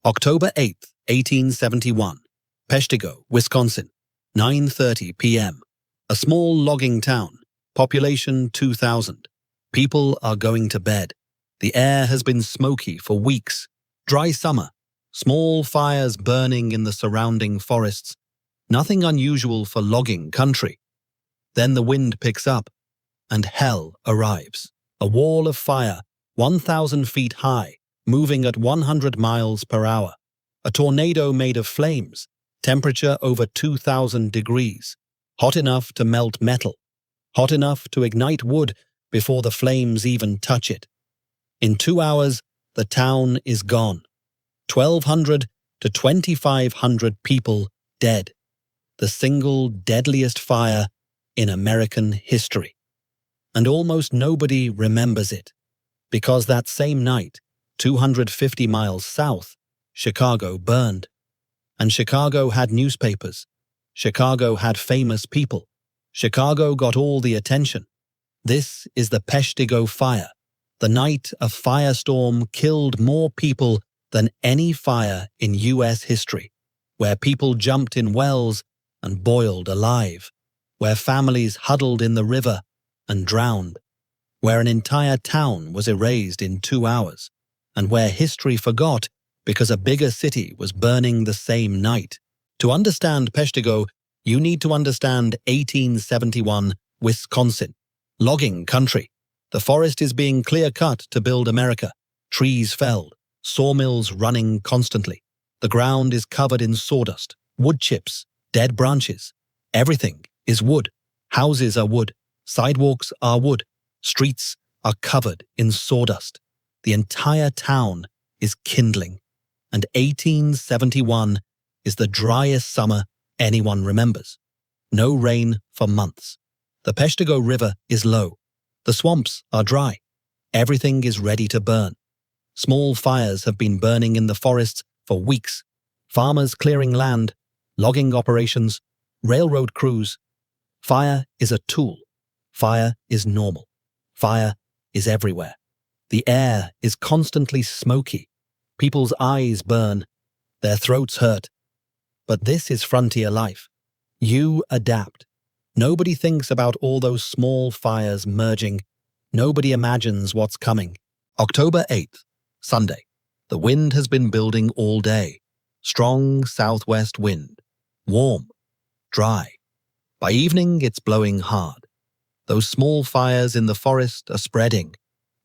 October 8th, 1871. Peshtigo, Wisconsin. 9:30 p.m. A small logging town. Population 2,000. People are going to bed. The air has been smoky for weeks. Dry summer. Small fires burning in the surrounding forests. Nothing unusual for logging country. Then the wind picks up, and hell arrives. A wall of fire, 1,000 feet high, moving at 100 miles per hour. A tornado made of flames, temperature over 2,000 degrees. Hot enough to melt metal. Hot enough to ignite wood before the flames even touch it. In 2 hours, the town is gone. 1,200 to 2,500 people dead. The single deadliest fire in American history. And almost nobody remembers it, because that same night, 250 miles south, Chicago burned. And Chicago had newspapers. Chicago had famous people. Chicago got all the attention. This is the Peshtigo Fire. The night a firestorm killed more people than any fire in U.S. history, where people jumped in wells and boiled alive, where families huddled in the river and drowned, where an entire town was erased in 2 hours, and where history forgot because a bigger city was burning the same night. To understand Peshtigo, you need to understand 1871 Wisconsin. Logging country. The forest is being clear-cut to build America. Trees felled. Sawmills running constantly. The ground is covered in sawdust, wood chips, dead branches. Everything is wood. Houses are wood. Sidewalks are wood. Streets are covered in sawdust. The entire town is kindling. And 1871 is the driest summer anyone remembers. No rain for months. The Peshtigo River is low. The swamps are dry. Everything is ready to burn. Small fires have been burning in the forests for weeks. Farmers clearing land, logging operations, railroad crews. Fire is a tool. Fire is normal. Fire is everywhere. The air is constantly smoky. People's eyes burn. Their throats hurt. But this is frontier life. You adapt. Nobody thinks about all those small fires merging. Nobody imagines what's coming. October 8th, Sunday. The wind has been building all day. Strong southwest wind. Warm. Dry. By evening, it's blowing hard. Those small fires in the forest are spreading,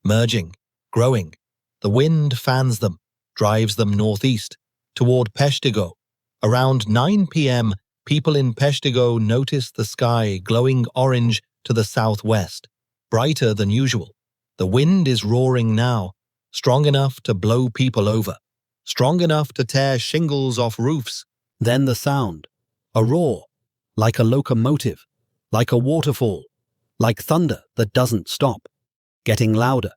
merging, growing. The wind fans them, drives them northeast, toward Peshtigo. Around 9 p.m., people in Peshtigo notice the sky glowing orange to the southwest, brighter than usual. The wind is roaring now, strong enough to blow people over, strong enough to tear shingles off roofs. Then the sound, a roar, like a locomotive, like a waterfall, like thunder that doesn't stop, getting louder,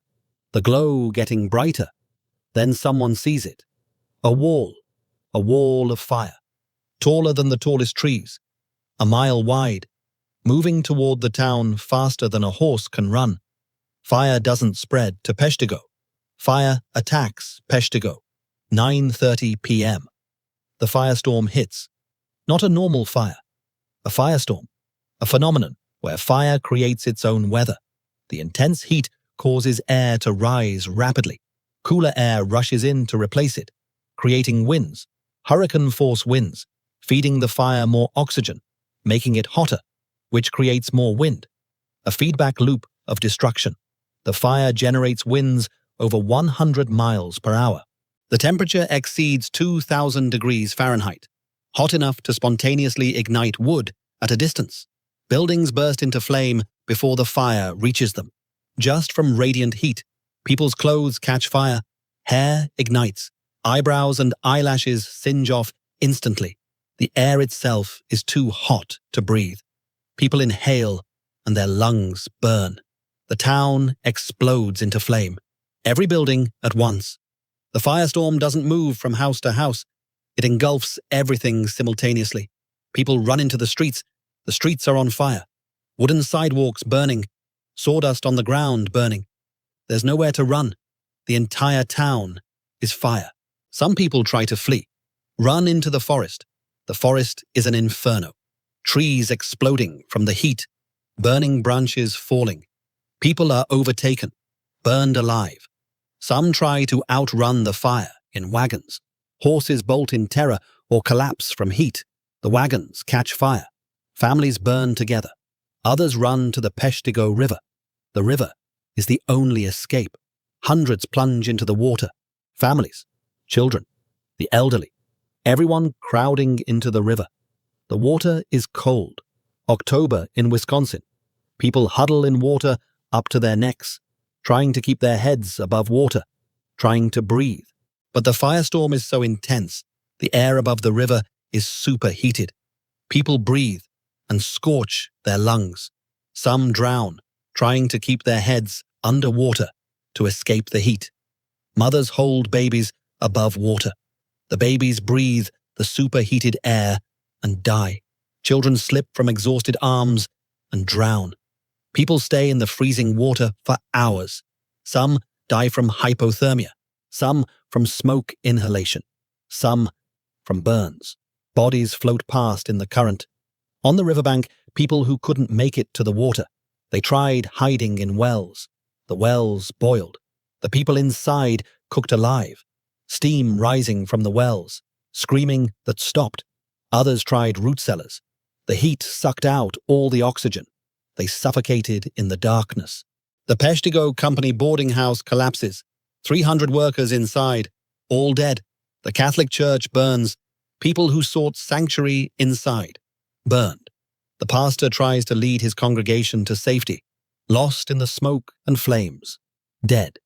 the glow getting brighter. Then someone sees it, a wall of fire, taller than the tallest trees, a mile wide, moving toward the town faster than a horse can run. Fire doesn't spread to Peshtigo. Fire attacks Peshtigo. 9:30 p.m. The firestorm hits. Not a normal fire. A firestorm. A phenomenon where fire creates its own weather. The intense heat causes air to rise rapidly. Cooler air rushes in to replace it, creating winds, hurricane-force winds, feeding the fire more oxygen, making it hotter, which creates more wind. A feedback loop of destruction. The fire generates winds over 100 miles per hour. The temperature exceeds 2,000 degrees Fahrenheit, hot enough to spontaneously ignite wood at a distance. Buildings burst into flame before the fire reaches them. Just from radiant heat, people's clothes catch fire, hair ignites, eyebrows and eyelashes singe off instantly. The air itself is too hot to breathe. People inhale and their lungs burn. The town explodes into flame. Every building at once. The firestorm doesn't move from house to house. It engulfs everything simultaneously. People run into the streets. The streets are on fire. Wooden sidewalks burning. Sawdust on the ground burning. There's nowhere to run. The entire town is fire. Some people try to flee, run into the forest. The forest is an inferno. Trees exploding from the heat, burning branches falling. People are overtaken, burned alive. Some try to outrun the fire in wagons. Horses bolt in terror or collapse from heat. The wagons catch fire. Families burn together. Others run to the Peshtigo River. The river is the only escape. Hundreds plunge into the water. Families, children, the elderly, everyone crowding into the river. The water is cold. October in Wisconsin. People huddle in water up to their necks, trying to keep their heads above water, trying to breathe. But the firestorm is so intense, the air above the river is superheated. People breathe and scorch their lungs. Some drown, trying to keep their heads under water to escape the heat. Mothers hold babies above water. The babies breathe the superheated air and die. Children slip from exhausted arms and drown. People stay in the freezing water for hours. Some die from hypothermia, some from smoke inhalation, some from burns. Bodies float past in the current. On the riverbank, people who couldn't make it to the water. They tried hiding in wells. The wells boiled. The people inside cooked alive. Steam rising from the wells, screaming that stopped. Others tried root cellars. The heat sucked out all the oxygen. They suffocated in the darkness. The Peshtigo Company boarding house collapses. 300 workers inside, all dead. The Catholic Church burns. People who sought sanctuary inside, burned. The pastor tries to lead his congregation to safety, lost in the smoke and flames, dead.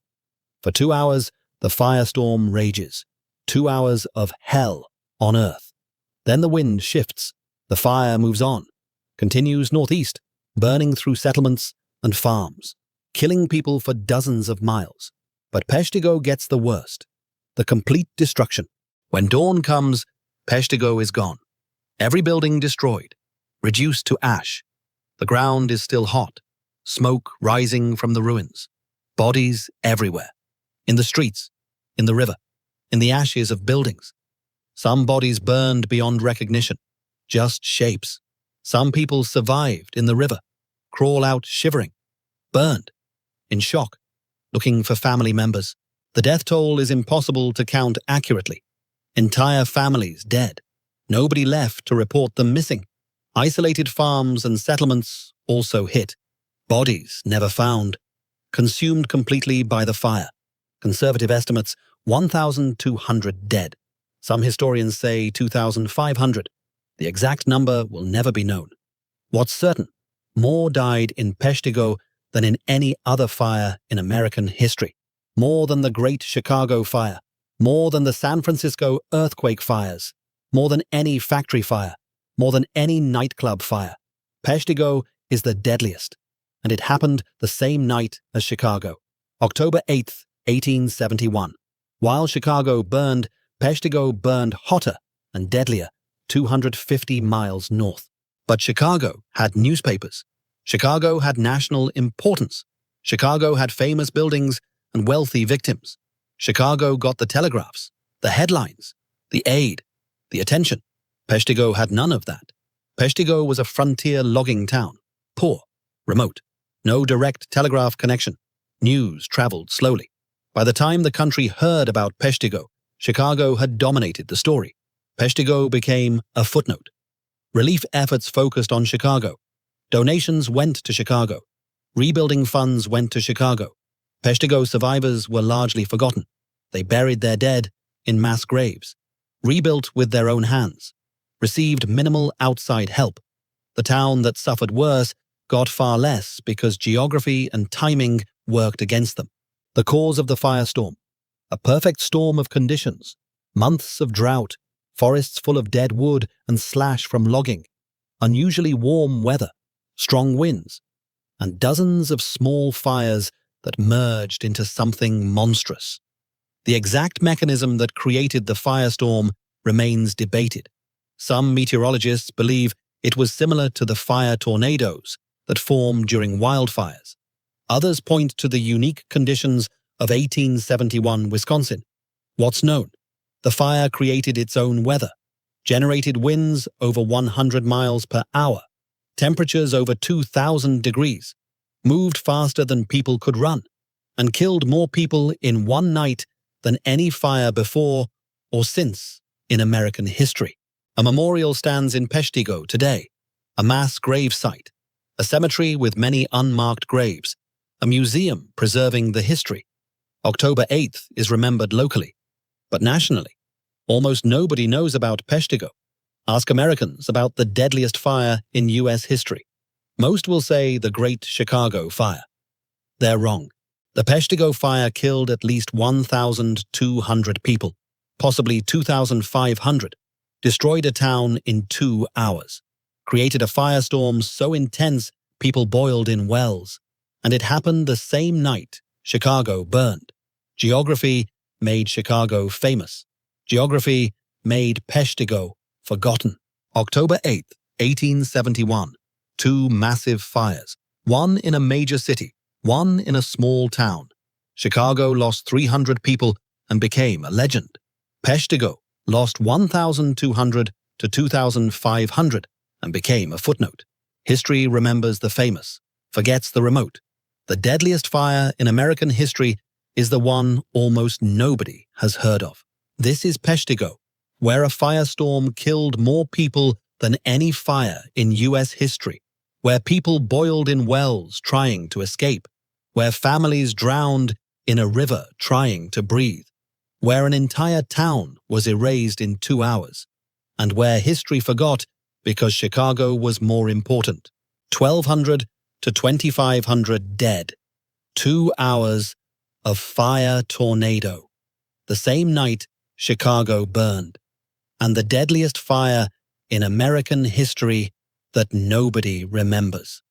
For 2 hours, the firestorm rages. 2 hours of hell on earth. Then the wind shifts. The fire moves on, continues northeast, burning through settlements and farms, killing people for dozens of miles. But Peshtigo gets the worst, the complete destruction. When dawn comes, Peshtigo is gone. Every building destroyed, reduced to ash. The ground is still hot, smoke rising from the ruins. Bodies everywhere. In the streets, in the river, in the ashes of buildings. Some bodies burned beyond recognition, just shapes. Some people survived in the river, crawl out shivering, burned, in shock, looking for family members. The death toll is impossible to count accurately. Entire families dead. Nobody left to report them missing. Isolated farms and settlements also hit. Bodies never found. Consumed completely by the fire. Conservative estimates, 1,200 dead. Some historians say 2,500. The exact number will never be known. What's certain, more died in Peshtigo than in any other fire in American history. More than the Great Chicago Fire. More than the San Francisco earthquake fires. More than any factory fire. More than any nightclub fire. Peshtigo is the deadliest. And it happened the same night as Chicago. October 8th, 1871. While Chicago burned, Peshtigo burned hotter and deadlier, 250 miles north. But Chicago had newspapers. Chicago had national importance. Chicago had famous buildings and wealthy victims. Chicago got the telegraphs, the headlines, the aid, the attention. Peshtigo had none of that. Peshtigo was a frontier logging town, poor, remote, no direct telegraph connection. News traveled slowly. By the time the country heard about Peshtigo, Chicago had dominated the story. Peshtigo became a footnote. Relief efforts focused on Chicago. Donations went to Chicago. Rebuilding funds went to Chicago. Peshtigo survivors were largely forgotten. They buried their dead in mass graves, rebuilt with their own hands, received minimal outside help. The town that suffered worse got far less because geography and timing worked against them. The cause of the firestorm: a perfect storm of conditions, months of drought, forests full of dead wood and slash from logging, unusually warm weather, strong winds, and dozens of small fires that merged into something monstrous. The exact mechanism that created the firestorm remains debated. Some meteorologists believe it was similar to the fire tornadoes that form during wildfires. Others point to the unique conditions of 1871 Wisconsin. What's known? The fire created its own weather, generated winds over 100 miles per hour, temperatures over 2,000 degrees, moved faster than people could run, and killed more people in one night than any fire before or since in American history. A memorial stands in Peshtigo today, a mass grave site, a cemetery with many unmarked graves, a museum preserving the history. October 8th is remembered locally, but nationally, almost nobody knows about Peshtigo. Ask Americans about the deadliest fire in U.S. history. Most will say the Great Chicago Fire. They're wrong. The Peshtigo Fire killed at least 1,200 people, possibly 2,500, destroyed a town in 2 hours, created a firestorm so intense people boiled in wells, and it happened the same night Chicago burned. Geography made Chicago famous. Geography made Peshtigo forgotten. October 8th, 1871. 2 massive fires, one in a major city, one in a small town. Chicago lost 300 people and became a legend. Peshtigo lost 1,200 to 2,500 and became a footnote. History remembers the famous, forgets the remote. The deadliest fire in American history is the one almost nobody has heard of. This is Peshtigo, where a firestorm killed more people than any fire in U.S. history, where people boiled in wells trying to escape, where families drowned in a river trying to breathe, where an entire town was erased in 2 hours, and where history forgot because Chicago was more important. 1,200 to 2,500 dead. 2 hours of fire tornado. The same night Chicago burned, and the deadliest fire in American history that nobody remembers.